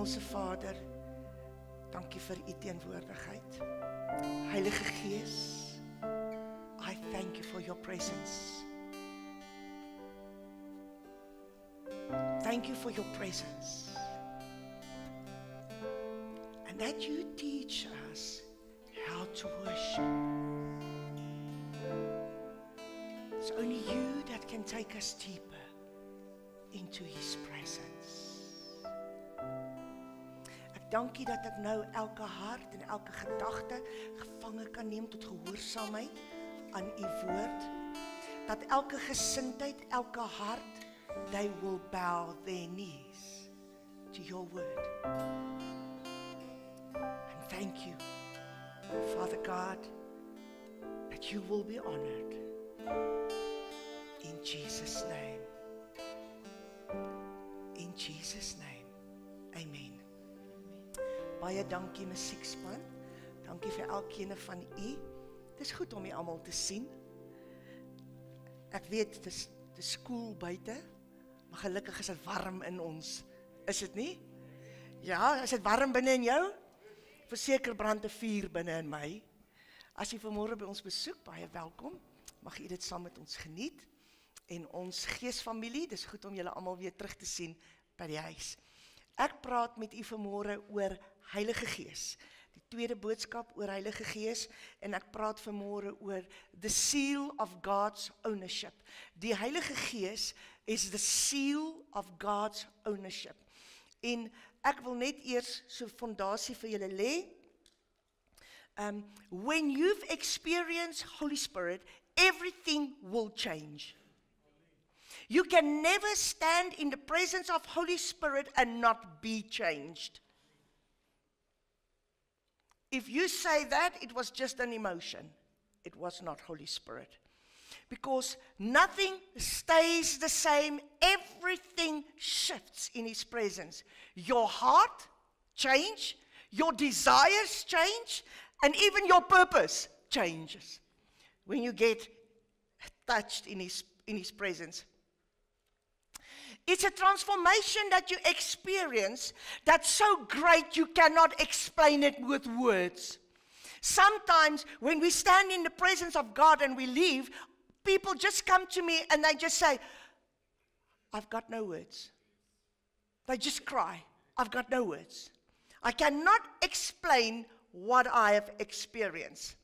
Hemelse Vader, dankie vir u teenwoordigheid. Heilige Gees, I thank you for your presence. Thank you for your presence. And that you teach us how to worship. It's only you that can take us deeper into his presence. Ek dankie dat ek nou elke hart en elke gedagte gevange kan neem tot gehoorsaamheid aan u woord. Dat elke gesindheid, elke hart, they will bow their knees to your word. And thank you, Father God, that you will be honored. In Jesus' name. In Jesus' name. Amen. Baie dankie musiekspan. Dankie vir elkeen van u. Het is goed om u almal te sien. Ek weet, het is koel buite, maar gelukkig is het warm in ons. Is het nie? Ja, is het warm binne in jou? Verseker brand 'n vuur binne in my. As jy vanmôre by ons besoek, baie welkom. Mag jy dit saam met ons geniet. En ons geesfamilie, dis goed om julle almal weer terug te sien by die huis. Ek praat met u vanmôre oor Heilige Gees. Die tweede boodskap oor Heilige Gees, en ek praat vanmôre oor the seal of God's ownership. Die Heilige Gees is the seal of God's ownership. En ek wil net eers so fondasie vir julle lê. When you've experienced Holy Spirit, everything will change. You can never stand in the presence of Holy Spirit and not be changed. If you say that, it was just an emotion. It was not Holy Spirit. Because nothing stays the same. Everything shifts in His presence. Your heart changes, your desires change, and even your purpose changes when you get touched in His presence. It's a transformation that you experience that's so great you cannot explain it with words. Sometimes when we stand in the presence of God and we leave, people just come to me and they just say, I've got no words. They just cry, I've got no words. I cannot explain what I have experienced.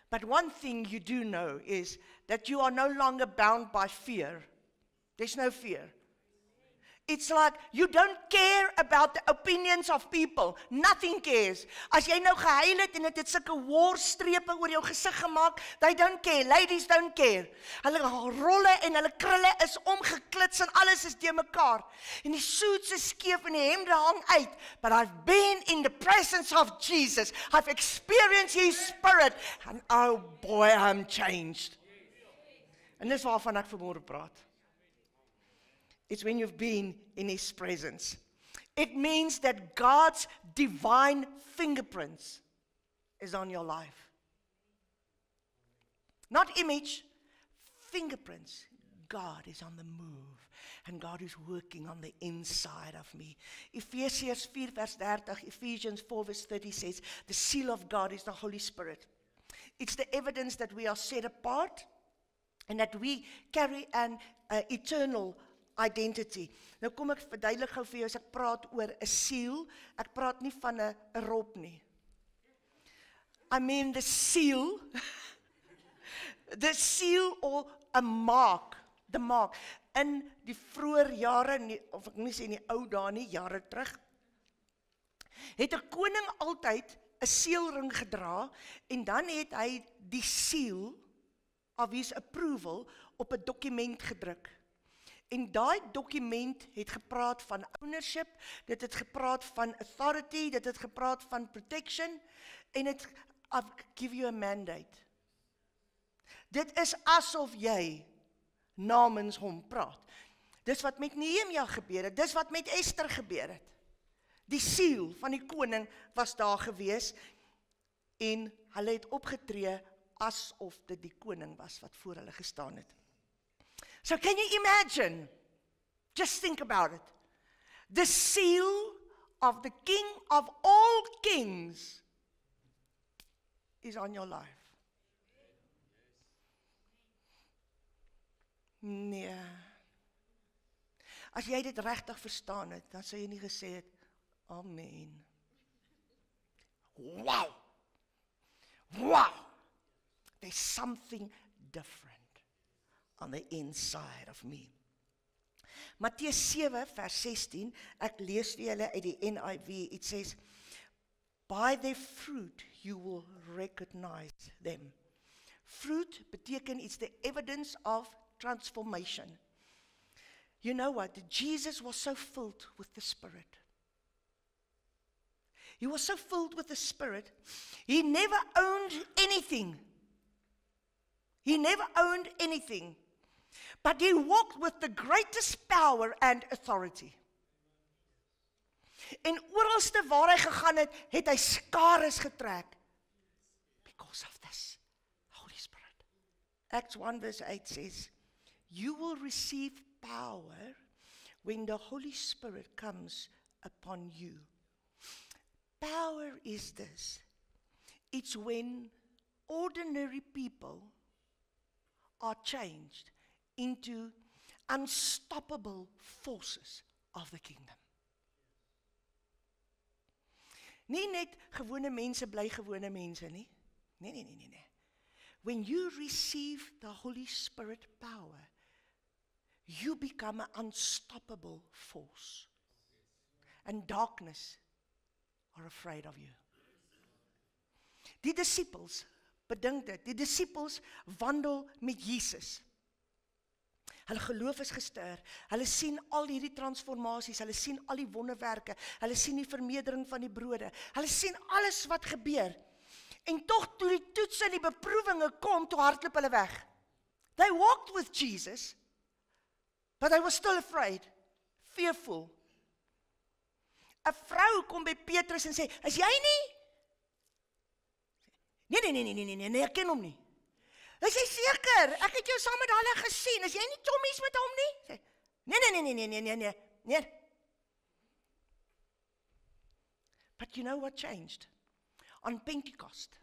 But one thing you do know is that you are no longer bound by fear. There's no fear. It's like you don't care about the opinions of people. Nothing cares. As jy nou gehuil het en het sulke worstrepe oor jou gesig gemaak, they don't care. Ladies don't care. Hulle rolle en hulle krulle is omgeklits en alles is te mekaar. En die suits is skeef en die hemde hang uit. But I've been in the presence of Jesus. I've experienced His Spirit. And oh boy, I'm changed. En dis waarvan ek vanmôre praat. It's when you've been in His presence. It means that God's divine fingerprints is on your life. Not image, fingerprints. God is on the move. And God is working on the inside of me. Ephesians 4 verse 30, Ephesians 4 verse 30 says, the seal of God is the Holy Spirit. It's the evidence that we are set apart and that we carry an eternal identity. Nou kom ek verduidelik gou vir jou as ek praat oor 'n seal. Ek praat nie van 'n rop nie. I mean the seal. The seal or a mark. The mark. In die vroeë jare, of ek nie sê in die ou dae nie, jare terug, het 'n koning altyd 'n seelring gedra en dan het hy die seal of his approval op 'n dokument gedruk. En daai dokument het gepraat van ownership, dit het gepraat van authority, dit het gepraat van protection, en het, I'll give you a mandate. Dit is asof jy namens hom praat. Dis wat met Nehemia gebeur het, dis wat met Esther gebeur het. Die seal van die koning was daar gewees, en hulle het opgetree asof dit die koning was wat voor hulle gestaan het. So can you imagine? Just think about it. The seal of the King of all kings is on your life. Nee. As jy dit regtig verstaan het, dan sou jy nie gesê het, amen. Wow! Wow! There's something different on the inside of me. Matteus 7 vers 16, ek lees vir julle uit die NIV, it says, by their fruit you will recognize them. Fruit beteken it's the evidence of transformation. You know what? Jesus was so filled with the Spirit. He was so filled with the Spirit, he never owned anything. He never owned anything. But he walked with the greatest power and authority. En oralste waar hy gegaan het, het hy skares getrek. Because of this Holy Spirit. Acts 1 verse 8 says, you will receive power when the Holy Spirit comes upon you. Power is this. It's when ordinary people are changed into unstoppable forces of the kingdom. Nie net gewone mense bly gewone mense nie. Nee. When you receive the Holy Spirit power, you become an unstoppable force. And darkness are afraid of you. Die disciples, bedink dit, die disciples wandel met Jesus. Hulle geloof is gestuur, hulle sien al hierdie transformasies, hulle sien al die wonderwerke, hulle sien die vermeerdering van die brode, hulle sien alles wat gebeur. En tog toe die toets en die beproewinge kom, toe hardloop hulle weg. They walked with Jesus, but they were still afraid, fearful. 'n Vrou kom by Petrus en sê, is jy nie? Nee, ek ken hom nie. Hy sê, seker, ek het jou saam met hulle gesien, is jy nie chommies met hom nie? Sê, nee. But you know what changed? On Pentecost,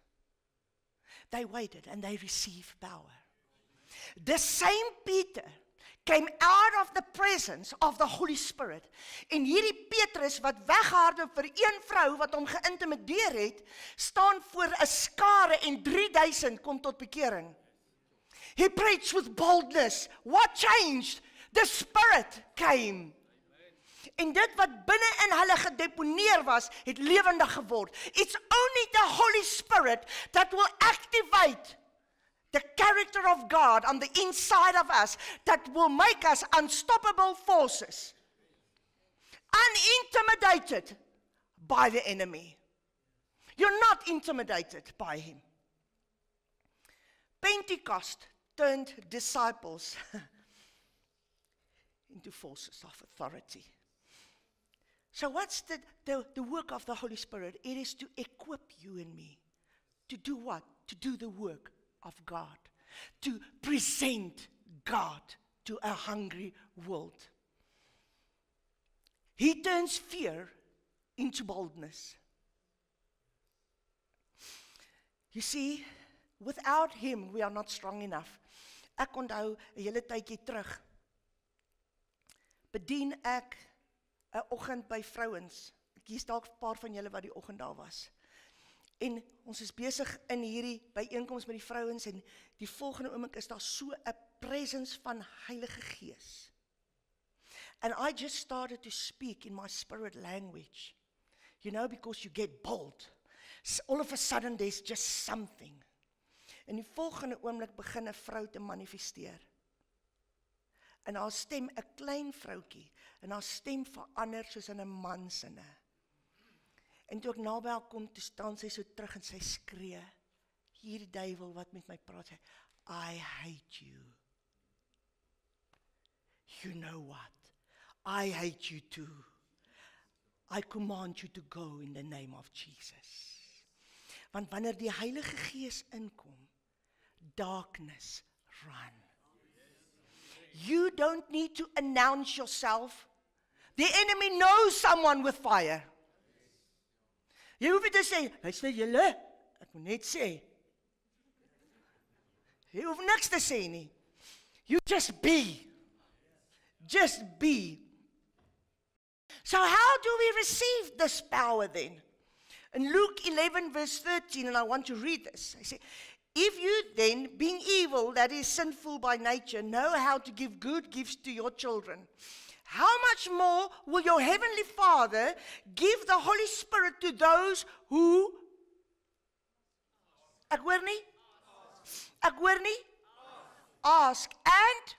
they waited and they received power. The same Peter came out of the presence of the Holy Spirit. En hierdie Petrus wat weghardloop vir een vrou wat hom geïntimideer het, staan voor 'n skare en 3000 kom tot bekering. He preached with boldness. What changed? The Spirit came. En dit wat binne in hulle gedeponeer was, het lewendig geword. It's only the Holy Spirit that will activate the character of God on the inside of us that will make us unstoppable forces. Unintimidated by the enemy. You're not intimidated by him. Pentecost turned disciples into forces of authority. So what's the work of the Holy Spirit? It is to equip you and me. To do what? To do the work of God. To present God to a hungry world. He turns fear into boldness. You see, without him we are not strong enough. Ek onthou 'n hele tydjie terug. Bedien ek 'n oggend by vrouens. Ek kies dalk 'n paar van julle wat die oggend daar was. En ons is besig in hierdie byeenkoms met die vrouens en die volgende oomblik is daar so 'n presence van Heilige Gees. And I just started to speak in my spirit language. You know, because you get bold. All of a sudden there's just something. En die volgende oomblik begin 'n vrou te manifesteer. En haar stem, 'n klein vroutjie, en haar stem verander soos in 'n man se. En toe ek naby haar kom, toe staan sy so terug en sy skree, hierdie duiwel wat met my praat, sê, I hate you. You know what? I hate you too. I command you to go in the name of Jesus. Want wanneer die Heilige Gees inkom, darkness run. You don't need to announce yourself. The enemy knows someone with fire. Jy hoef nie te sê, luister julle, ek moet net sê. Jy hoef niks te sê nie. You just be. Just be. So how do we receive this power then? In Luke 11 verse 13, and I want to read this. I say, If you then, being evil, that is sinful by nature, know how to give good gifts to your children, how much more will your heavenly Father give the Holy Spirit to those who... Ek hoor nie? Ask and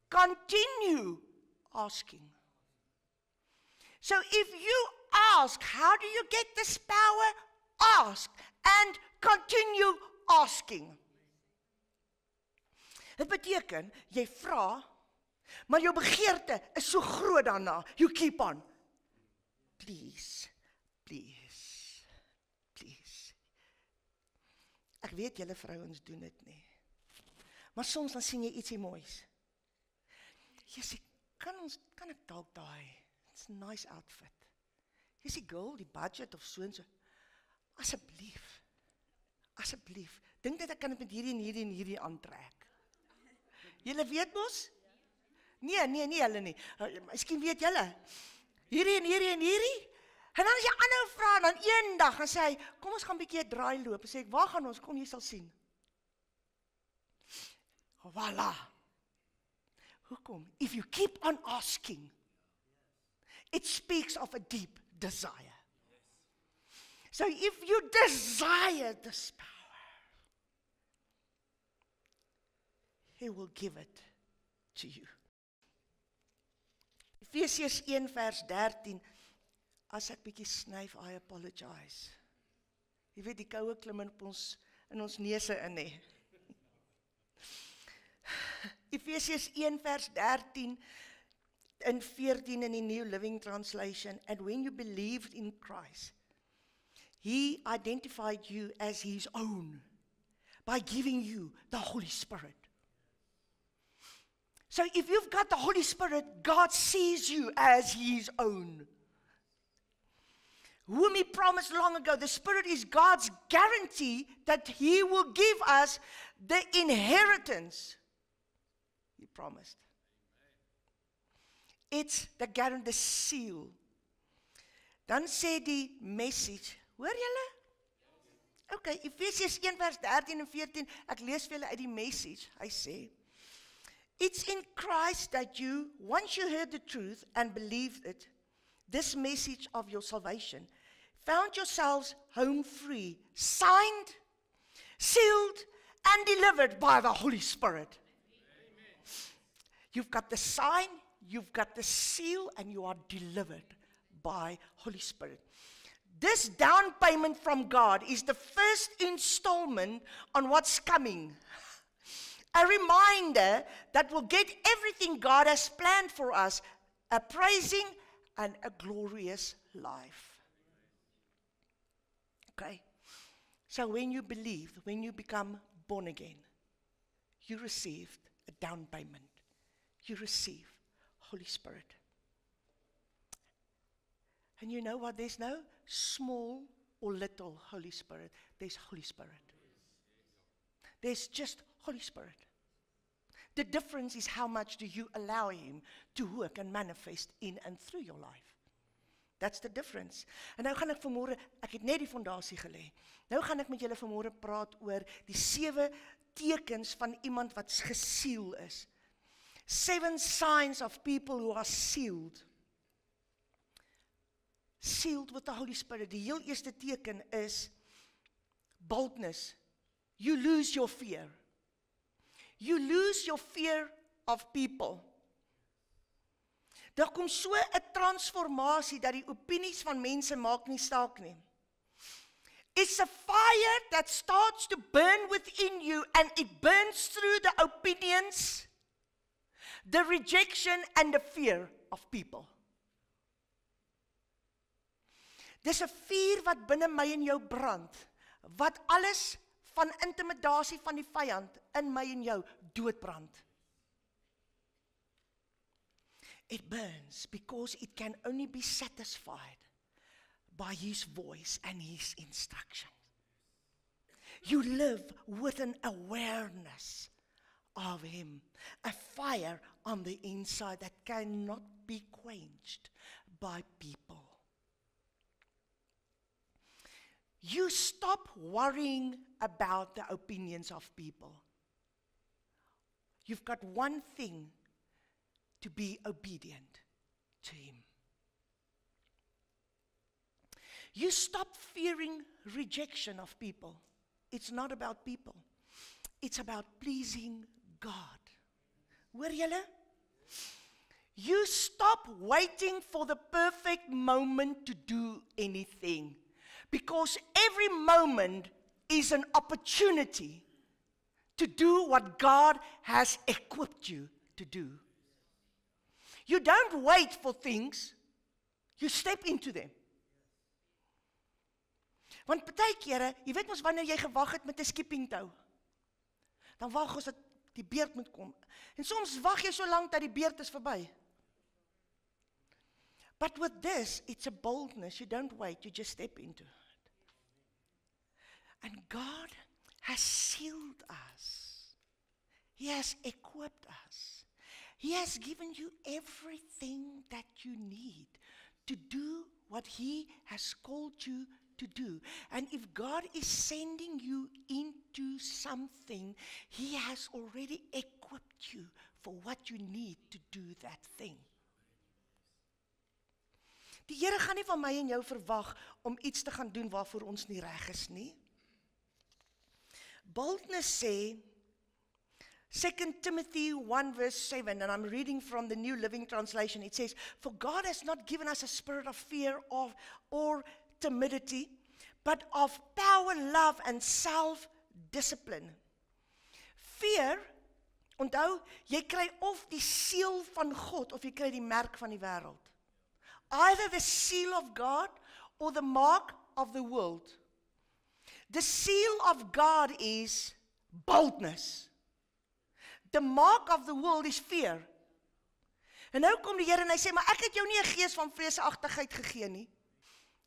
continue asking. So if you ask, how do you get this power? Ask and continue asking. Dit beteken, jy vra, maar jou begeerte is so groot daarna. You keep on. Please, please, please. Ek weet julle vrouens doen dit nie. Maar soms dan sien jy ietsie moois. Jy sê, kan ek dalk daai? It's a nice outfit. Jy sê, girl, die budget of so en so. Asseblief, dink net ek kan dit met hierdie en hierdie en hierdie aantrek. Julle weet mos? Nee, julle nie. Miskien weet julle. Hierdie en hierdie en hierdie. En dan as jy aanhou vra, dan eendag, dan sê hy, kom ons gaan 'n bietjie 'n draai loop. En sê ek, waar gaan ons? Kom, jy sal sien. Voilà. Hoekom? If you keep on asking, it speaks of a deep desire. So if you desire this power, He will give it to you. Efesiërs 1 vers 13. As ek bietjie snyf, I apologize. Jy weet die koue klim in ons neuse in nie. Efesiërs 1 vers 13 en 14 in die New Living Translation. And when you believed in Christ, He identified you as His own by giving you the Holy Spirit. So if you've got the Holy Spirit, God sees you as His own. Whom He promised long ago. The Spirit is God's guarantee that He will give us the inheritance He promised. It's the guarantee, the seal. Dan sê die message, hoor julle? Okay, Efesiërs 1 vers 13 en 14, ek lees vir julle uit die message. Hy sê, it's in Christ that you, once you heard the truth and believed it, this message of your salvation, found yourselves home free, signed, sealed, and delivered by the Holy Spirit. Amen. You've got the sign, you've got the seal, and you are delivered by Holy Spirit. This down payment from God is the first installment on what's coming. A reminder that will get everything God has planned for us, a praising and a glorious life. Okay? So when you believe, when you become born again, you received a down payment. You receive Holy Spirit. And you know what? There's no small or little Holy Spirit. There's Holy Spirit. There's just Holy Spirit. The difference is how much do you allow Him to work and manifest in and through your life. That's the difference. En nou gaan ek vanmôre, ek het net die fondasie gelê. Nou gaan ek met julle vanmôre praat oor die 7 tekens van iemand wat gesiel is. 7 signs of people who are sealed. Sealed with the Holy Spirit. Die heel eerste teken is boldness. You lose your fear. You lose your fear of people. Daar kom so 'n transformasie dat die opinies van mense maak nie saak nie. It's a fire that starts to burn within you and it burns through the opinions, the rejection and the fear of people. Dis 'n vuur wat binne my en jou brand, wat alles van intimidasie van die vyand in my en jou doodbrand. It burns because it can only be satisfied by His voice and His instruction. You live with an awareness of Him, a fire on the inside that cannot be quenched by people. you stop worrying about the opinions of people. You've got one thing, to be obedient to Him. You stop fearing rejection of people. It's not about people. It's about pleasing God. Hoor julle? You stop waiting for the perfect moment to do anything. Because every moment is an opportunity to do what God has equipped you to do. You don't wait for things, you step into them. Want partykeer, jy weet mos wanneer jy gewag het met 'n skipping tou, dan wag ons dat die beerd moet kom. En soms wag jy so lank dat die beerd is verby. But with this, it's a boldness. You don't wait, you just step into it. And God has sealed us. He has equipped us. He has given you everything that you need to do what He has called you to do. And if God is sending you into something, He has already equipped you for what you need to do that thing. Die Here gaan nie van my en jou verwag om iets te gaan doen waarvoor ons nie reg is nie. Boldness sê, 2 Timothy 1 verse 7, and I'm reading from the New Living Translation, it says, "For God has not given us a spirit of fear or timidity, but of power, love, and self-discipline." Fear, onthou, jy kry of die seël van God, of jy kry die merk van die wêreld. Either the seal of God or the mark of the world. The seal of God is boldness. The mark of the world is fear. En nou kom die Here en hy sê, maar ek het jou nie 'n gees van vreesagtigheid gegee nie.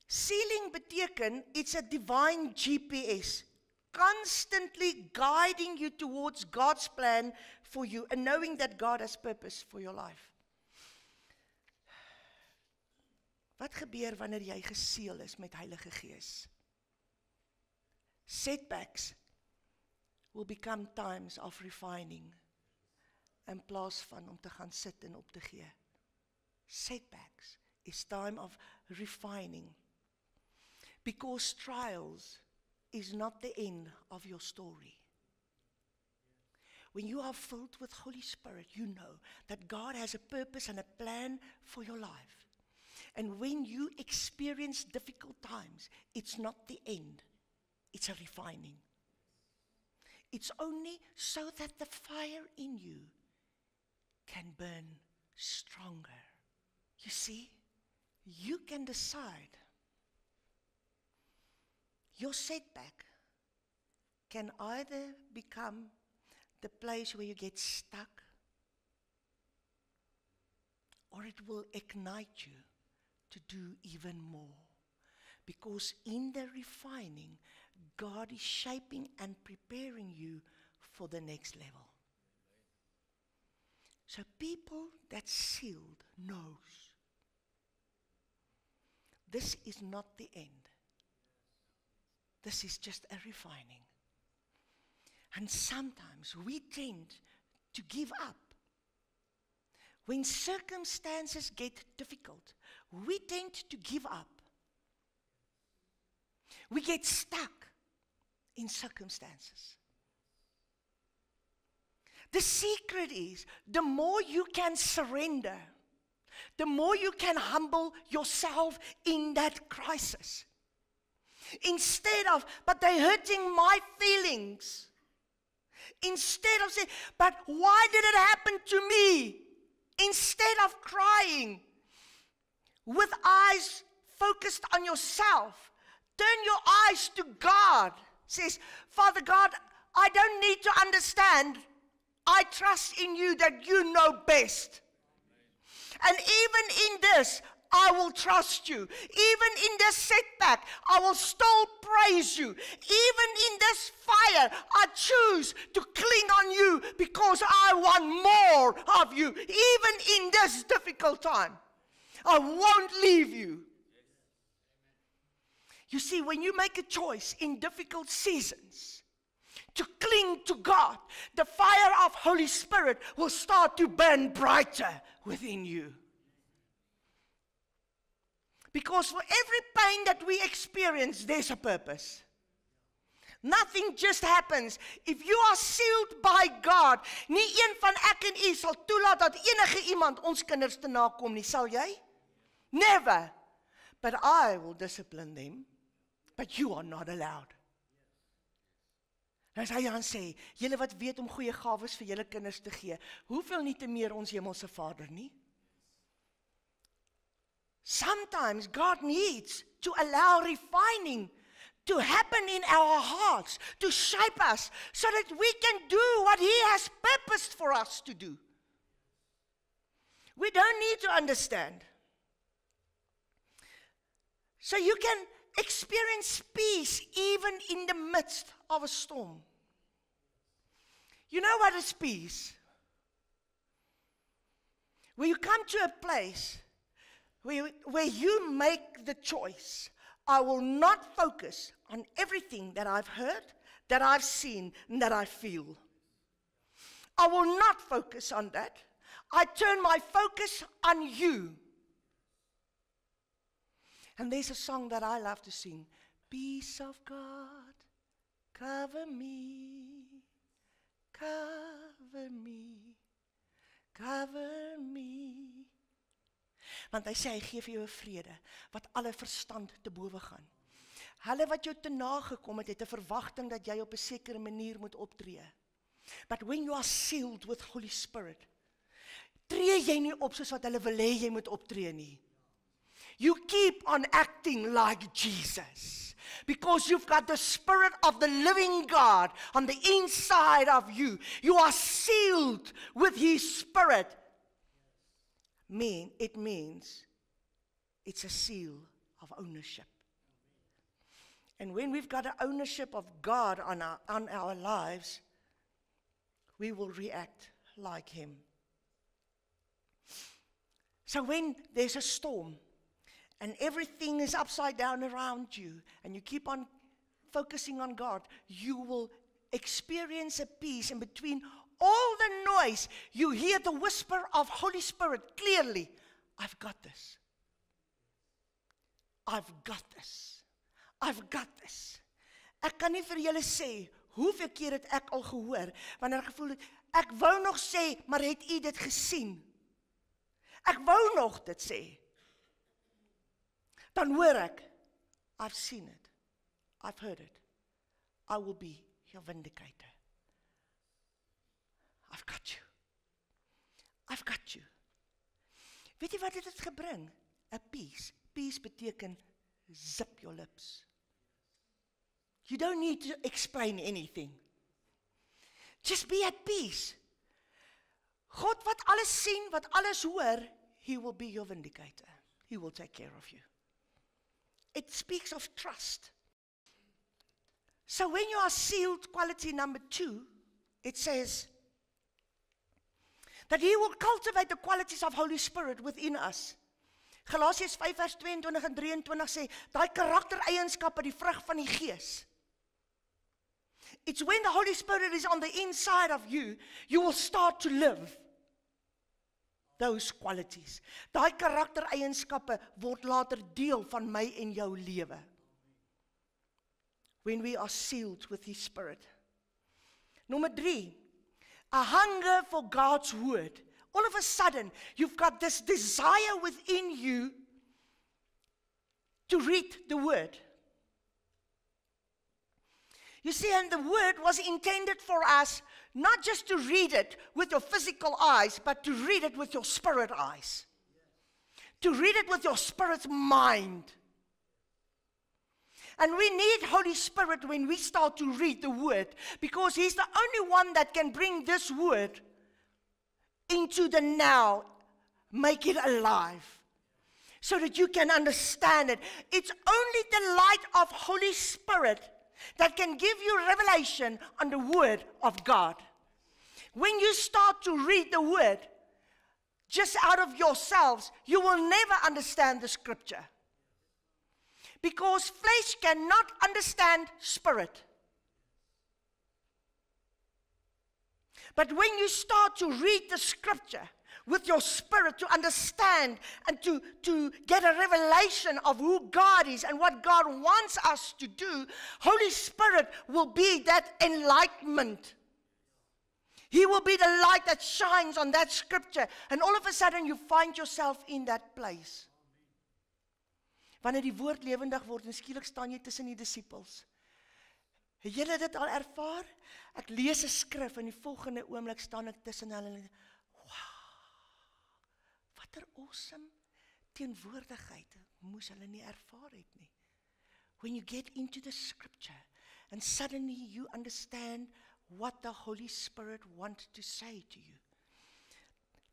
Sealing beteken, it's a divine GPS, constantly guiding you towards God's plan for you and knowing that God has purpose for your life. Wat gebeur wanneer jy geseël is met Heilige Gees? Setbacks will become times of refining in plaas van om te gaan sit en op te gee. Setbacks is time of refining. Because trials is not the end of your story. When you are filled with Holy Spirit, you know that God has a purpose and a plan for your life. And when you experience difficult times, it's not the end. It's a refining. It's only so that the fire in you can burn stronger. You see, you can decide. Your setback can either become the place where you get stuck, or it will ignite you to do even more. Because in the refining, God is shaping and preparing you for the next level. So people that sealed knows this is not the end. This is just a refining. And sometimes we tend to give up. When circumstances get difficult, we tend to give up. We get stuck in circumstances. The secret is, the more you can surrender, the more you can humble yourself in that crisis. Instead of, but they're hurting my feelings. Instead of saying, but why did it happen to me? Instead of crying, with eyes focused on yourself, turn your eyes to God. Says, Father God, I don't need to understand. I trust in you that you know best. And even in this, I will trust you. Even in this setback, I will still praise you. Even in this fire, I choose to cling on you because I want more of you. Even in this difficult time, I won't leave you. You see, when you make a choice in difficult seasons to cling to God, the fire of Holy Spirit will start to burn brighter within you. Because for every pain that we experience, there's a purpose. Nothing just happens. If you are sealed by God, nie een van ek en u sal toelaat dat enige iemand ons kinders te nakom nie, sal jy? Never. But I will discipline them. But you are not allowed. En as hy dan sê, julle wat weet om goeie gawes vir julle kinders te gee, hoeveel nie te meer ons hemelse Vader nie? Sometimes God needs to allow refining to happen in our hearts, to shape us, so that we can do what He has purposed for us to do. We don't need to understand. So you can experience peace even in the midst of a storm. You know what is peace? Where you come to a place where you make the choice, I will not focus on everything that I've heard, that I've seen, and that I feel. I will not focus on that. I turn my focus on you. And there's a song that I love to sing. Peace of God, cover me, cover me, cover me. Want hy sê, hy gee vir jou 'n vrede, wat alle verstand te bowe gaan. Hulle wat jou te nagekom het 'n verwagting dat jy op 'n sekere manier moet optree. But when you are sealed with Holy Spirit, tree jy nie op soos wat hulle wil hê jy moet optree nie. You keep on acting like Jesus. Because you've got the Spirit of the living God on the inside of you. You are sealed with His Spirit. It means it's a seal of ownership. And when we've got an ownership of God on our lives, we will react like Him. So when there's a storm, and everything is upside down around you, and you keep on focusing on God, you will experience a peace. In between all the noise, you hear the whisper of Holy Spirit clearly. I've got this. I've got this. I've got this. Ek kan nie vir julle sê, hoeveel keer het ek al gehoor, wanneer ek gevoel het, ek wou nog sê, maar het u dit gesien? Ek wou nog dit sê. Dan hoor ek, I've seen it, I've heard it, I will be your vindicator. I've got you. I've got you. Weet jy wat dit het gebring? A peace. Peace beteken zip your lips. You don't need to explain anything. Just be at peace. God wat alles sien, wat alles hoor, He will be your vindicator. He will take care of you. It speaks of trust. So when you are sealed, quality number 2, it says that He will cultivate the qualities of Holy Spirit within us. Galasiërs 5 vers 22 en 23 sê, daai karaktereienskappe, die vrug van die Gees. It's when the Holy Spirit is on the inside of you, you will start to live those qualities. Daai karaktereienskappe word later deel van my en jou lewe. When we are sealed with His Spirit. Number 3, a hunger for God's Word. All of a sudden, you've got this desire within you to read the Word. You see, and the Word was intended for us not just to read it with your physical eyes, but to read it with your spirit eyes. To read it with your spirit's mind. And we need Holy Spirit when we start to read the Word, because He's the only one that can bring this Word into the now, make it alive, so that you can understand it. It's only the light of Holy Spirit that can give you revelation on the Word of God. When you start to read the Word, just out of yourselves, you will never understand the Scripture. Because flesh cannot understand spirit. But when you start to read the scripture with your spirit to understand and to get a revelation of who God is and what God wants us to do, Holy Spirit will be that enlightenment. He will be the light that shines on that scripture. And all of a sudden you find yourself in that place. Wanneer die woord lewendig word en skielik staan jy tussen die disippels. Het julle dit al ervaar? Ek lees 'n skrif en die volgende oomblik staan ek tussen hulle en wat 'n awesome teenwoordigheid moes hulle nie ervaar het nie. When you get into the scripture and suddenly you understand what the Holy Spirit wants to say to you.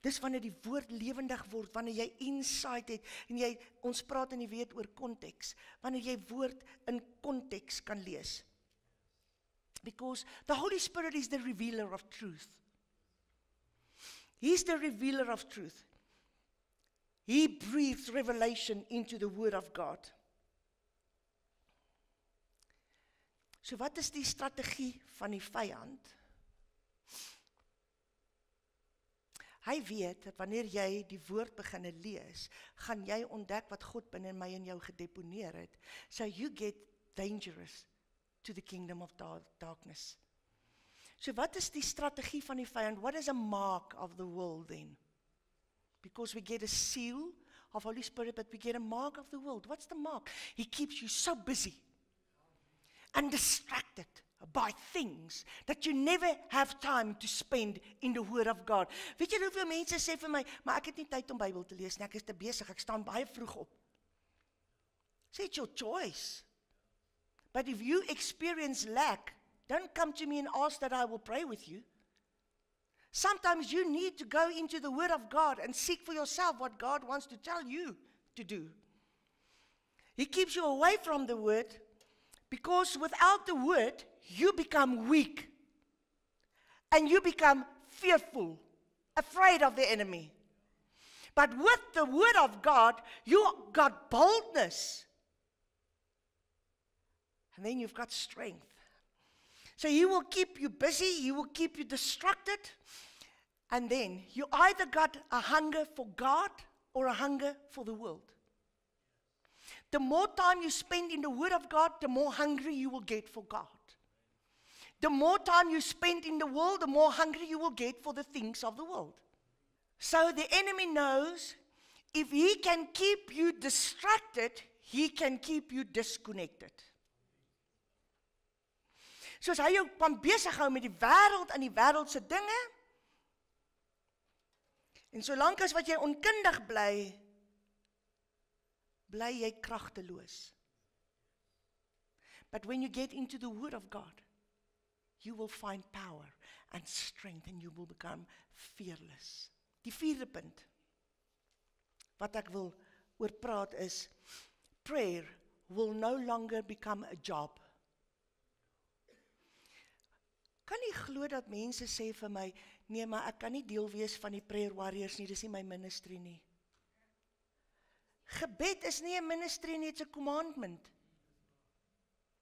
Dis wanneer die woord lewendig word, wanneer jy insight het en ons praat in die weet oor konteks, wanneer jy woord in konteks kan lees. Because the Holy Spirit is the revealer of truth. He's the revealer of truth. He breathes revelation into the Word of God. So wat is die strategie van die vyand? Hy weet dat wanneer jy die woord begin lees, gaan jy ontdek wat God binne my en jou gedeponeer het. So you get dangerous to the kingdom of darkness. So wat is die strategie van die vyand? What is a mark of the world then? Because we get a seal of Holy Spirit, but we get a mark of the world. What's the mark? He keeps you so busy and distracted by things that you never have time to spend in the Word of God. Weet jy hoeveel mense sê vir my, maar ek het nie tyd om Bybel te lees nie, ek is te besig, ek staan baie vroeg op. Say it's your choice. But if you experience lack, don't come to me and ask that I will pray with you. Sometimes you need to go into the Word of God and seek for yourself what God wants to tell you to do. He keeps you away from the Word because without the Word, you become weak. And you become fearful, afraid of the enemy. But with the Word of God, you got boldness. And then you've got strength. So He will keep you busy, He will keep you distracted, and then you either got a hunger for God or a hunger for the world. The more time you spend in the Word of God, the more hungry you will get for God. The more time you spend in the world, the more hungry you will get for the things of the world. So the enemy knows if he can keep you distracted, he can keep you disconnected. Soos hy jou kan besig hou met die wêreld en die wêreldse dinge. En solank as wat jy onkundig bly, bly jy kragteloos. But when you get into the Word of God, you will find power and strength and you will become fearless. Die vierde punt wat ek wil oor praat is, prayer will no longer become a job. Kan nie glo dat mense sê vir my, nee, maar ek kan nie deel wees van die prayer warriors nie, dis nie my ministry nie. Gebed is nie 'n ministry nie, it's a commandment.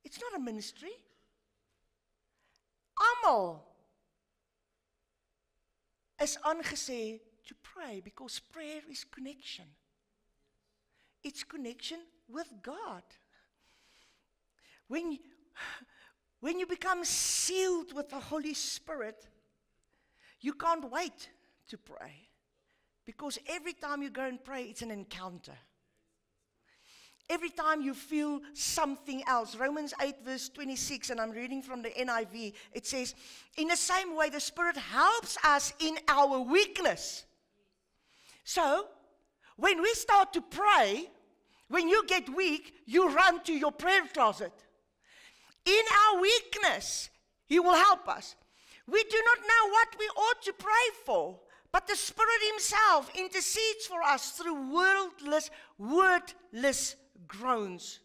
It's not a ministry. Almal is aangesê to pray because prayer is connection. It's connection with God. When you become sealed with the Holy Spirit, you can't wait to pray. Because every time you go and pray, it's an encounter. Every time you feel something else. Romans 8 verse 26, and I'm reading from the NIV, it says, in the same way, the Spirit helps us in our weakness. So, when we start to pray, when you get weak, you run to your prayer closet. In our weakness, He will help us. We do not know what we ought to pray for, but the Spirit Himself intercedes for us through wordless groans.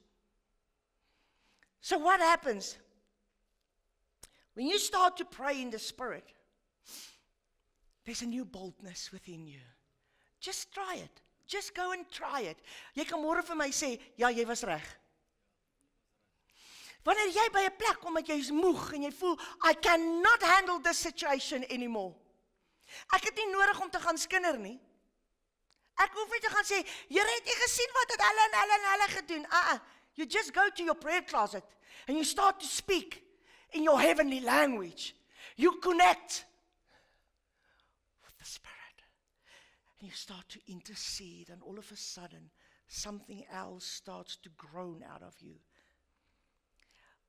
So what happens? When you start to pray in the Spirit, there's a new boldness within you. Just try it. Just go and try it. Jy kan môre vir my sê, ja, jy was reg. Wanneer jy by 'n plek kom dat jy is moeg en jy voel, I cannot handle this situation anymore. Ek het nie nodig om te gaan skinder nie. Ek hoef nie te gaan sê, Here, het jy gesien wat het hulle en hulle gedoen? You just go to your prayer closet and you start to speak in your heavenly language. You connect with the Spirit. And you start to intercede, and all of a sudden, something else starts to grow out of you.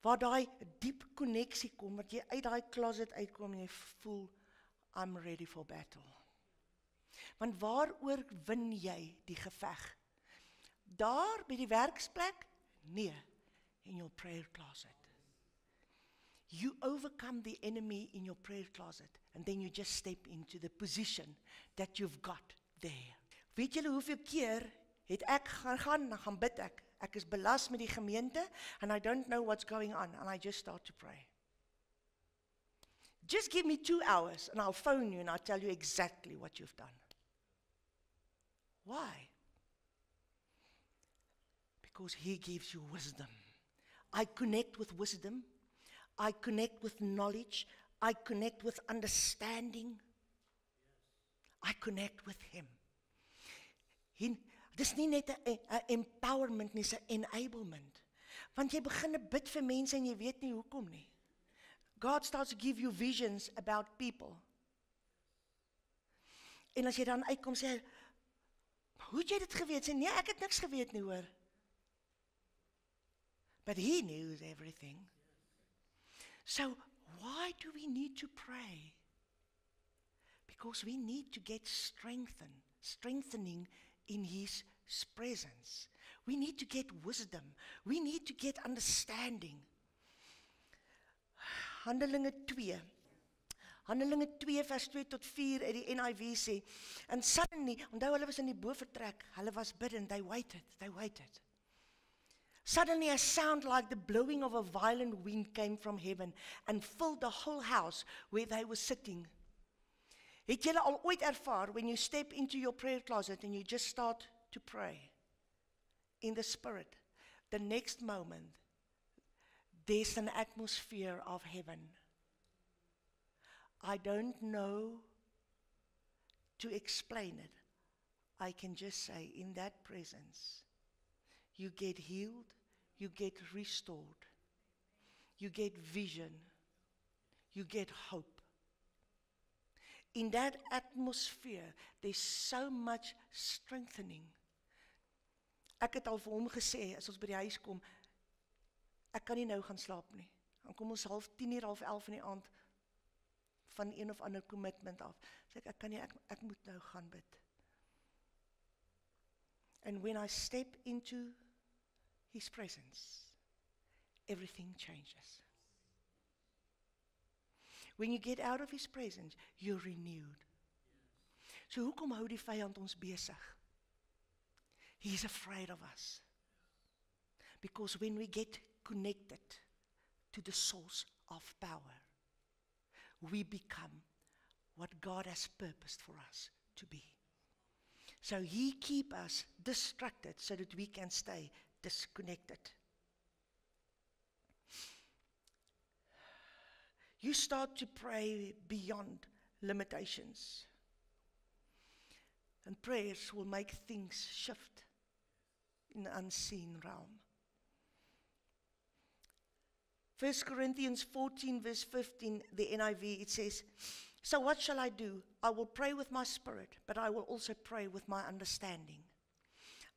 Waar daai diep connectie kom, wat jy uit daai closet uitkom en jy voel, I'm ready for battle. Want waaroor win jy die geveg? Daar by die werksplek? Nee, in your prayer closet. You overcome the enemy in your prayer closet, and then you just step into the position that you've got there. Weet julle hoeveel keer het ek gaan bid ek. Ek is belas met die gemeente, and I don't know what's going on, and I just start to pray. Just give me 2 hours, and I'll phone you, and I'll tell you exactly what you've done. Why? Because He gives you wisdom. I connect with wisdom. I connect with knowledge. I connect with understanding. I connect with Him. Dis nie net 'n empowerment nie, dis 'n enablement. Want jy begin bid vir mense en jy weet nie hoekom nie. God starts to give you visions about people. En as jy dan uitkom sê, hoe het jy dit geweet? Sê, nee, ek het niks geweet nie, hoor. But He knows everything. So, why do we need to pray? Because we need to get strengthening in His presence. We need to get wisdom. We need to get understanding. Handelinge 2 vers 2 tot 4 uit die NIV sê, and suddenly, onthou hulle was in die bovertrek, hulle was bidden, they waited. Suddenly a sound like the blowing of a violent wind came from heaven and filled the whole house where they were sitting. Het julle al ooit ervaar, when you step into your prayer closet and you just start to pray in the Spirit, the next moment, there's an atmosphere of heaven. I don't know to explain it. I can just say, in that presence, you get healed, you get restored, you get vision, you get hope. In that atmosphere, there's so much strengthening. Ek het al vir hom gesê, as ons by die huis kom, ek kan nie nou gaan slaap nie. Dan kom ons 10:30, 11:30 in die aand, van een of ander commitment af. Sê ek kan nie, ek moet nou gaan bid. And when I step into His presence, everything changes. When you get out of His presence, you're renewed. So hoekom hou die vyand ons besig? He's afraid of us. Because when we get connected to the source of power, we become what God has purposed for us to be. So He keeps us distracted so that we can stay disconnected. You start to pray beyond limitations. And prayers will make things shift in the unseen realm. 1 Corinthians 14 verse 15, the NIV, it says, so what shall I do? I will pray with my spirit, but I will also pray with my understanding.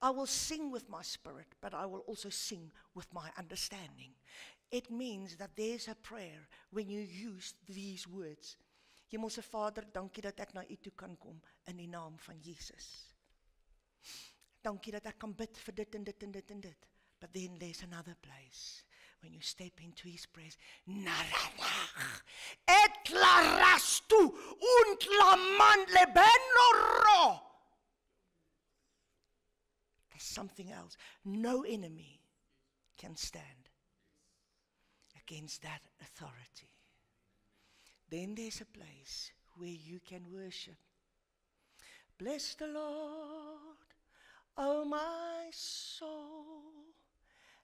I will sing with my spirit, but I will also sing with my understanding. It means that there's a prayer when you use these words. Hemelse Vader, dankie dat ek na U toe kan kom in die naam van Jesus. Dankie dat ek kan bid vir dit en dit en dit en dit. But then there's another place. When you step into His presence, naranach, et larastu, und laman lebenoro. There's something else. No enemy can stand against that authority. Then there's a place where you can worship. Bless the Lord, oh my soul,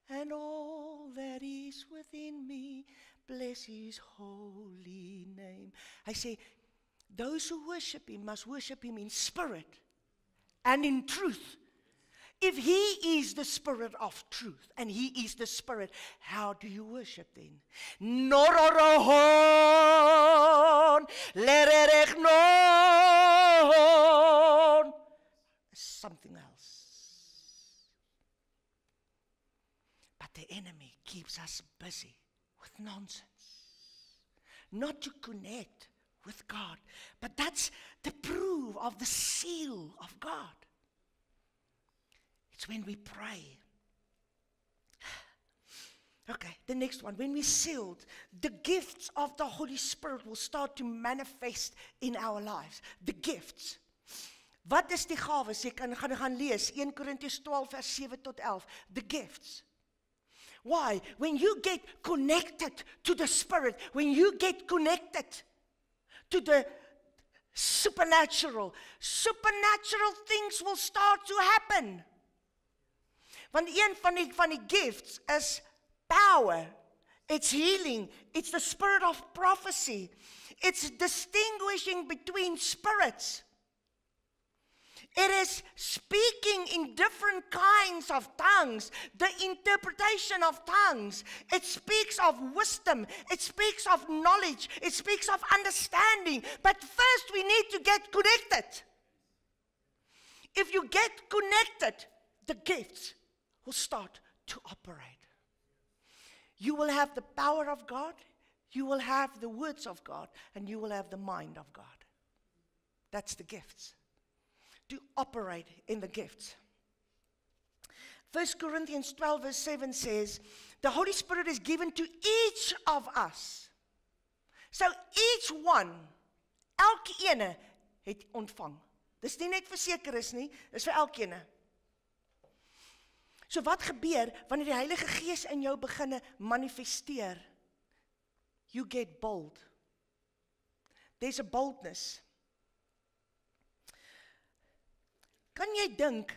and all that is within me, bless his holy name. Hy sê, those who worship him must worship him in spirit and in truth. If he is the spirit of truth and he is the spirit, how do you worship then? Nororohon, lererechnon. Something else. But the enemy keeps us busy with nonsense. Not to connect with God. But that's the proof of the seal of God. It's when we pray. Okay, the next one. When we're sealed, the gifts of the Holy Spirit will start to manifest in our lives. The gifts. Wat is die gawes? Ek gaan lees 1 Korintiërs 12 vers 7 tot 11. The gifts. Why? When you get connected to the Spirit, when you get connected to the supernatural things will start to happen. Want een van die gifts is power. It's healing. It's the spirit of prophecy. It's distinguishing between spirits. It is speaking in different kinds of tongues, the interpretation of tongues. It speaks of wisdom. It speaks of knowledge. It speaks of understanding. But first we need to get connected. If you get connected, the gifts will start to operate. You will have the power of God, you will have the words of God, and you will have the mind of God. That's the gifts. To operate in the gifts. 1 Corinthians 12 verse 7 says, the Holy Spirit is given to each of us. So each one, elke ene het ontvang. Dis nie net vir sekeres nie, dis vir elkene. So wat gebeur wanneer die Heilige Gees in jou beginne manifesteer? You get bold. There's a boldness. Kan jy dink,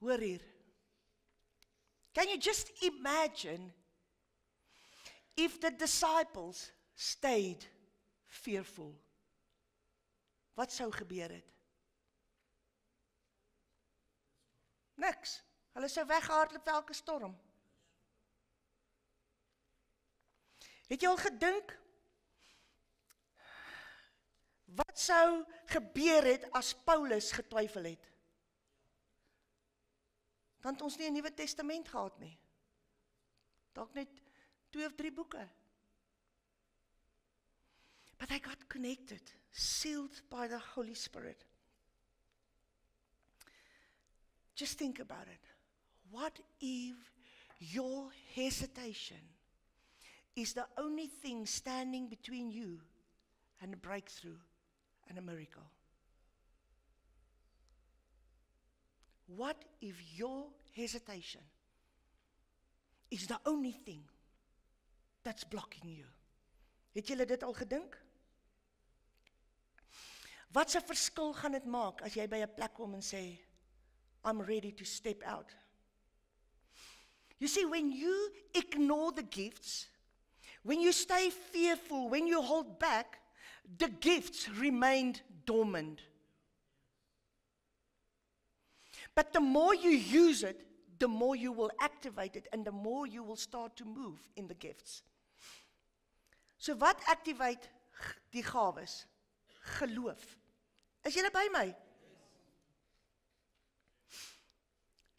hoor hier, can you just imagine if the disciples stayed fearful? Wat sou gebeur het? Niks. Hulle sou weggehardloop vir elke storm. Het jy al gedink, wat sou gebeur het as Paulus getwyfel het? Dan het ons nie 'n Nuwe Testament gehad nie. Dalk net 2 of 3 boeke. But I got connected, sealed by the Holy Spirit. Just think about it. What if your hesitation is the only thing standing between you and a breakthrough and a miracle? What if your hesitation is the only thing that's blocking you? Het julle dit al gedink? Wat 'n verskil gaan dit maak as jy by 'n plek kom en sê, I'm ready to step out? You see, when you ignore the gifts, when you stay fearful, when you hold back, the gifts remained dormant. But the more you use it, the more you will activate it and the more you will start to move in the gifts. So wat activate die gawes? Geloof. Is julle by my?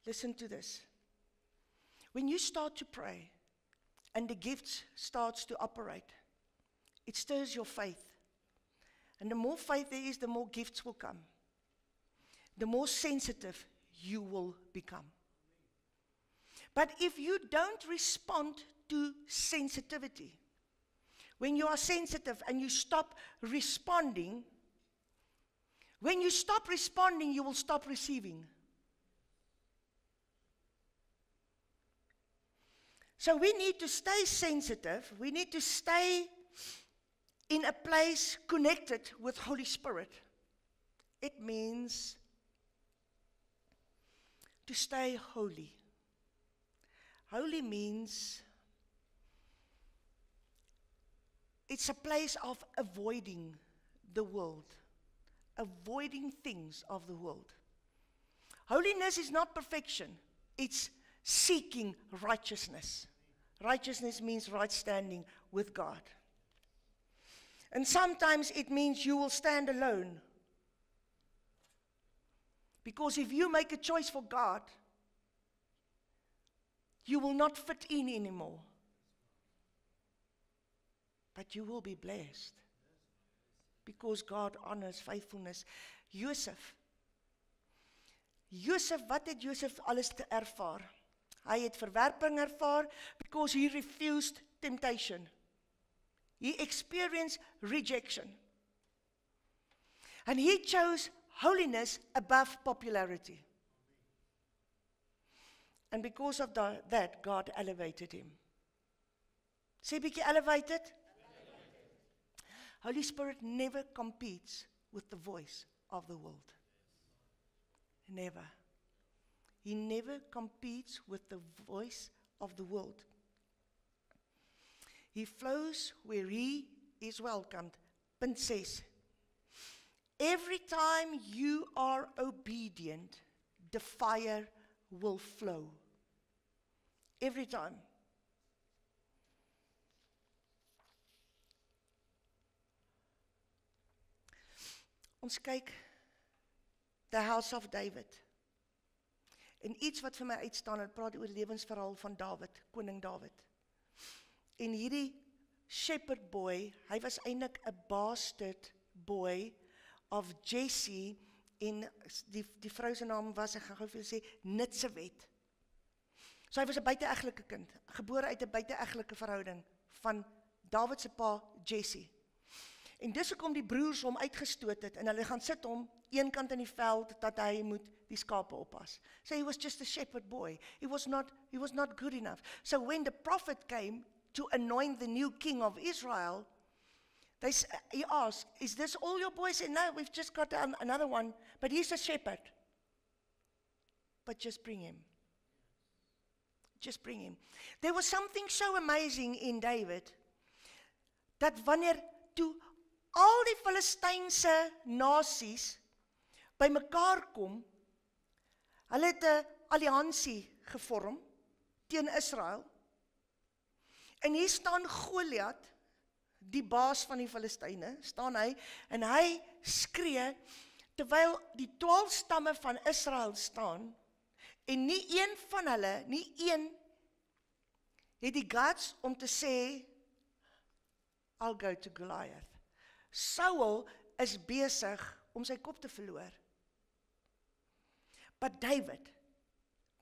Listen to this. When you start to pray and the gifts starts to operate, it stirs your faith. And the more faith there is, the more gifts will come. The more sensitive you will become. But if you don't respond to sensitivity, when you are sensitive and you stop responding, when you stop responding, you will stop receiving. So we need to stay sensitive. We need to stay in a place connected with Holy Spirit. It means to stay holy. Holy means it's a place of avoiding the world, avoiding things of the world. Holiness is not perfection, it's seeking righteousness. Righteousness means right standing with God. And sometimes it means you will stand alone. Because if you make a choice for God, you will not fit in anymore. But you will be blessed. Because God honors faithfulness. Josef, wat het Josef alles te ervaar? Hy het verwerping ervaar because he refused temptation. He experienced rejection. And he chose holiness above popularity. And because of that, God elevated him. Sê bietjie elevated? Holy Spirit never competes with the voice of the world. Never. He never competes with the voice of the world. He flows where he is welcomed. Punt 6. Every time you are obedient, the fire will flow. Every time. Ons kyk The House of David. En iets wat vir my uitstaan, het praat oor die lewensverhaal van David, koning David. En hierdie shepherd boy, hy was eintlik 'n bastard boy of Jesse, en die vrou se naam was, ek gaan gou vir julle sê, Nitsewet. So hy was 'n buite-egtelike kind, gebore uit 'n buite-egtelike verhouding van David se pa Jesse. En dis hoekom die broers hom uitgestoot het, en hulle gaan sit hom een kant in die veld, dat hy moet die skape oppas. So he was just a shepherd boy. He was not good enough. So when the prophet came to anoint the new king of Israel, he asked, is this all your boys? And no, we've just got another one, but he's a shepherd. But just bring him. Just bring him. There was something so amazing in David, dat wanneer toe al die Filistynse nasies by mekaar kom, hulle het 'n alliansie gevorm teen Israel. En hier staan Goliat, die baas van die Filistyne, staan hy, en hy skree, terwyl die 12 stamme van Israel staan, en nie een van hulle, nie een, het die guts om te sê, I'll go to Goliath. Saul is besig om sy kop te verloor. But David,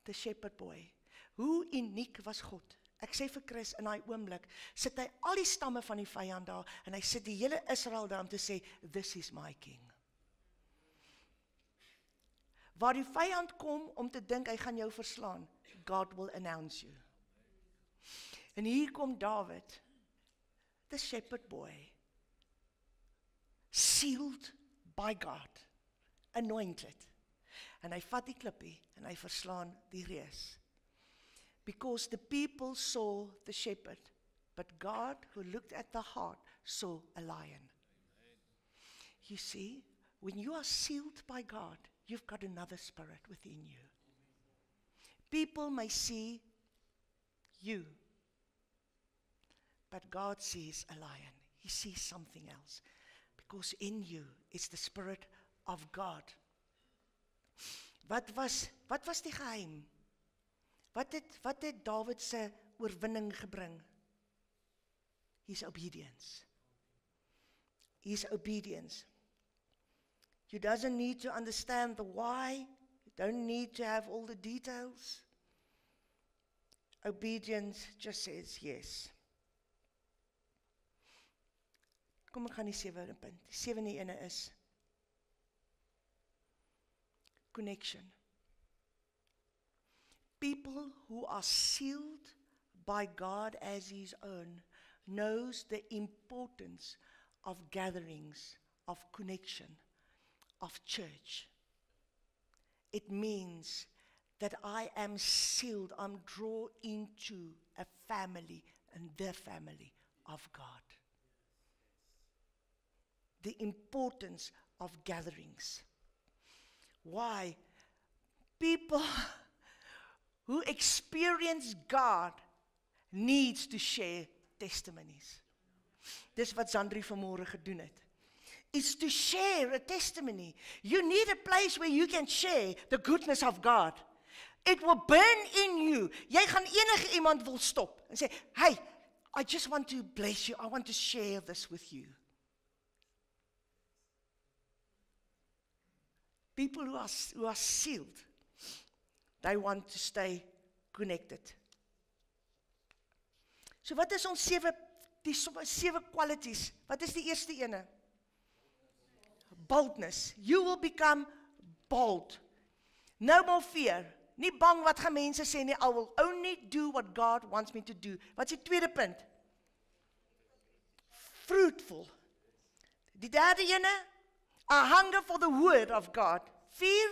the shepherd boy, hoe uniek was God? Ek sê vir Chris, in daai oomblik, sit hy al die stamme van die vyand daar, en hy sit die hele Israel daar om te sê, this is my king. Waar die vyand kom om te dink, hy gaan jou verslaan, God will announce you. En hier kom David, the shepherd boy, sealed by God, anointed. En hy vat die klippie, en hy verslaan die reus. Because the people saw the shepherd, but God, who looked at the heart, saw a lion. You see, when you are sealed by God, you've got another spirit within you. People may see you, but God sees a lion. He sees something else. Because in you is the Spirit of God. Wat was die geheim? Wat het David se oorwinning gebring? His obedience. His obedience. You doesn't need to understand the why. You don't need to have all the details. Obedience just says yes. Kom ek gaan die 7de punt. Die 7de ene is connection. People who are sealed by God as his own knows the importance of gatherings, of connection, of church. It means that I am sealed. I'm drawn into a family and the family of God. The importance of gatherings. Why? People who experience God needs to share testimonies. Dis wat Zandri vanmôre gedoen het. Is to share a testimony. You need a place where you can share the goodness of God. It will burn in you. Jy gaan enige iemand wil stop en sê, hey, I just want to bless you. I want to share this with you. People who are sealed, they want to stay connected. So wat is ons 7 qualities? Wat is die eerste ene? Boldness. You will become bold. No more fear. Nie bang wat gaan mense sê nie. I will only do what God wants me to do. Wat is die tweede punt? Fruitful. Die derde ene? A hunger for the word of God. Fear,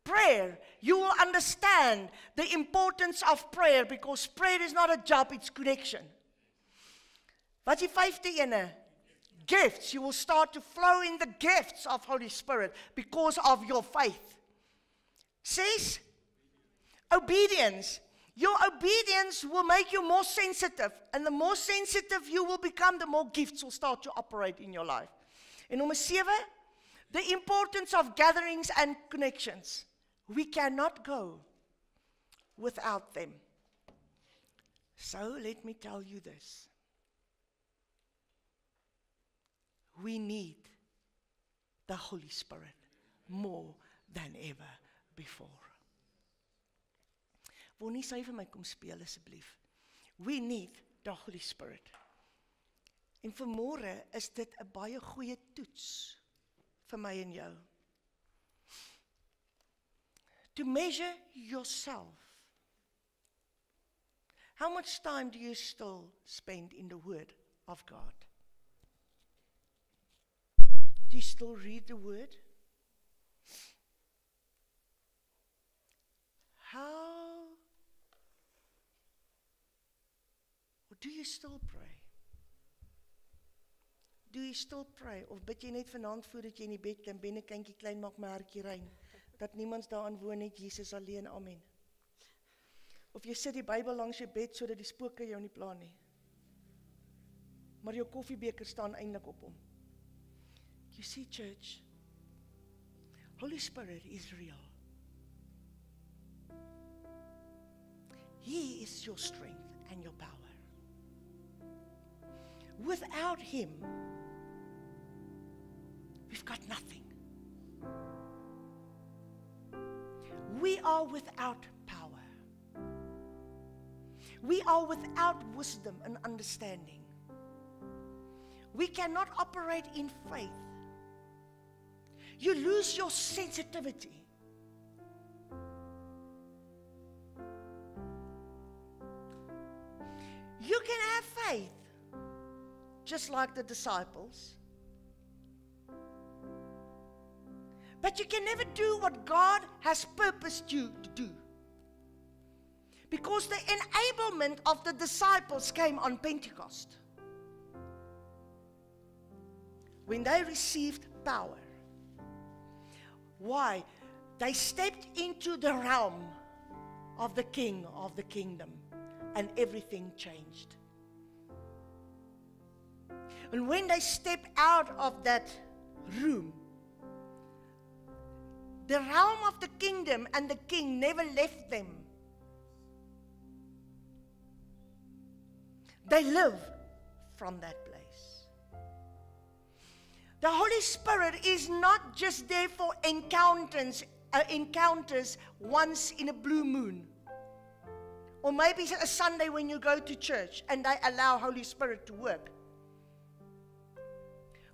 prayer. You will understand the importance of prayer because prayer is not a job, it's connection. Wat is die vyfde ene? Gifts. You will start to flow in the gifts of Holy Spirit because of your faith. 6, obedience. Your obedience will make you more sensitive. And the more sensitive you will become, the more gifts will start to operate in your life. En nommer 7, the importance of gatherings and connections. We cannot go without them. So let me tell you this. We need the Holy Spirit more than ever before. Wil nie sy vir my kom speel asseblief. We need the Holy Spirit. En vanmôre is dit 'n baie goeie toets vir my en jou. To measure yourself. How much time do you still spend in the Word of God? Do you still read the Word? How? Or do you still pray? Do you still pray? Of bid jy net vanaand voordat jy in die bed klim, binnekantjie klein maak my hartjie rein, dat niemand daaraan woon net Jesus alleen, amen. Of jy sit die Bybel langs jou bed sodat die spooke jou nie pla nie. Maar jou koffiebeker staan eintlik op hom. You see, church, Holy Spirit is real. He is your strength and your power. Without Him, we've got nothing. We are without power. We are without wisdom and understanding. We cannot operate in faith. You lose your sensitivity. You can have faith, just like the disciples. But you can never do what God has purposed you to do. Because the enablement of the disciples came on Pentecost. When they received power. Why? They stepped into the realm of the King of the kingdom. And everything changed. And when they stepped out of that room, the realm of the kingdom and the king never left them. They live from that place. The Holy Spirit is not just there for encounters once in a blue moon. Or maybe a Sunday when you go to church and they allow Holy Spirit to work.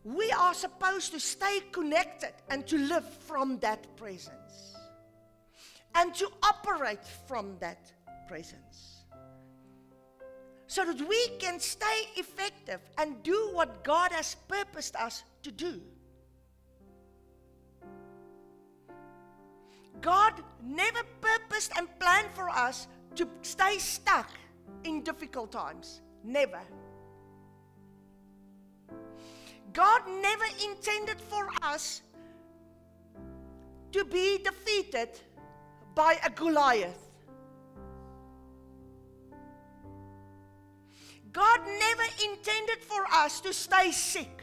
We are supposed to stay connected and to live from that presence. And to operate from that presence. So that we can stay effective and do what God has purposed us to do. God never purposed and planned for us to stay stuck in difficult times. Never. God never intended for us to be defeated by a Goliath. God never intended for us to stay sick.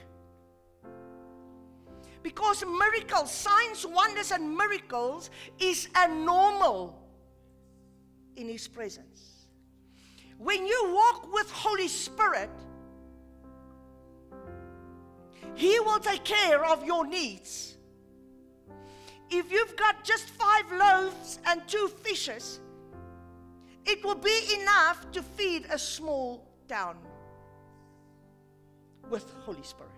Because miracles, signs, wonders, and miracles is a normal in His presence. When you walk with Holy Spirit, He will take care of your needs. If you've got just 5 loaves and 2 fishes, it will be enough to feed a small town with Holy Spirit.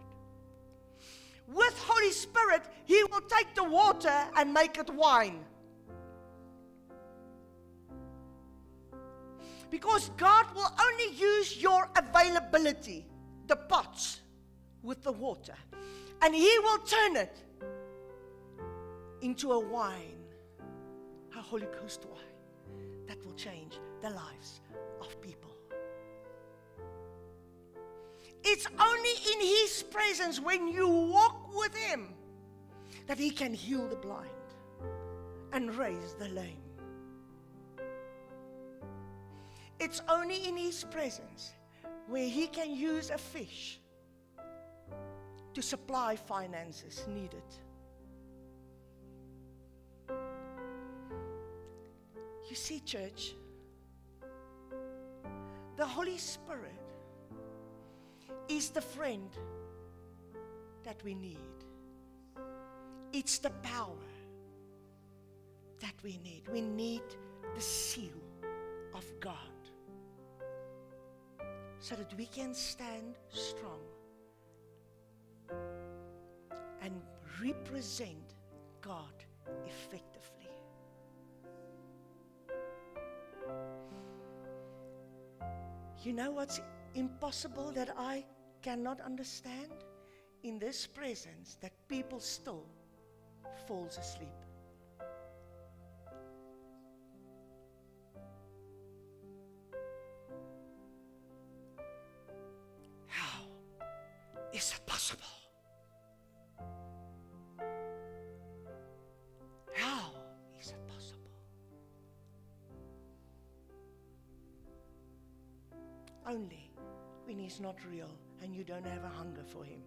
With Holy Spirit, He will take the water and make it wine. Because God will only use your availability, the pots with the water, and He will turn it into a wine, a Holy Ghost wine, that will change the lives of people. It's only in His presence, when you walk with Him, that He can heal the blind and raise the lame. It's only in His presence where He can use a fish to supply finances needed. You see, church, the Holy Spirit is the friend that we need. It's the power that we need. We need the seal of God so that we can stand strong and represent God effectively. You know what's impossible that I cannot understand? In this presence, that people still falls asleep. How is it possible? How is it possible? Only when He's not real and you don't have a hunger for Him.